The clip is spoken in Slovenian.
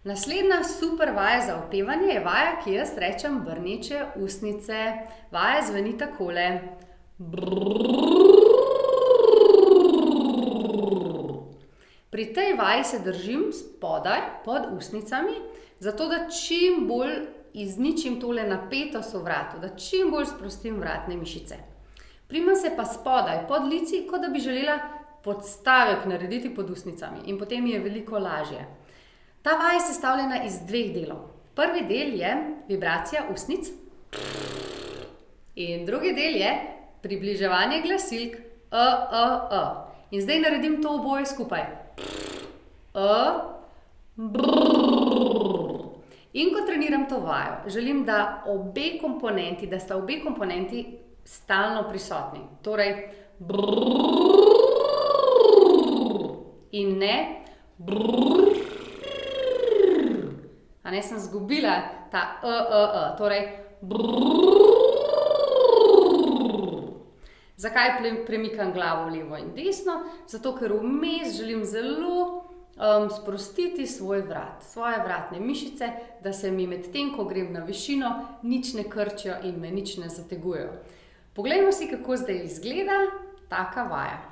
Naslednja super vaja za opevanje je vaja, ki jaz rečem brneče ustnice. Vaja zveni takole. Pri tej vaji se držim spodaj pod ustnicami, zato da čim bolj izničim tole napetost v vratu, da čim bolj sprostim vratne mišice. Primem se pa spodaj pod lici, kot da bi želela podstavek narediti pod ustnicami in potem je veliko lažje. Ta vaja je sestavljena iz dveh delov. Prvi del je vibracija ustnic in drugi del je približevanje glasilk In zdaj naredim to oboje skupaj. In ko treniram to vajo, želim, da sta obe komponenti stalno prisotni. Torej in ne A ne, sem zgubila ta torej Zakaj premikam glavo levo in desno? Zato, ker vmes želim zelo sprostiti svoj vrat, svoje vratne mišice, da se mi med tem, ko grem na višino, nič ne krčijo in me nič ne zategujejo. Poglejmo si, kako zdaj izgleda taka vaja.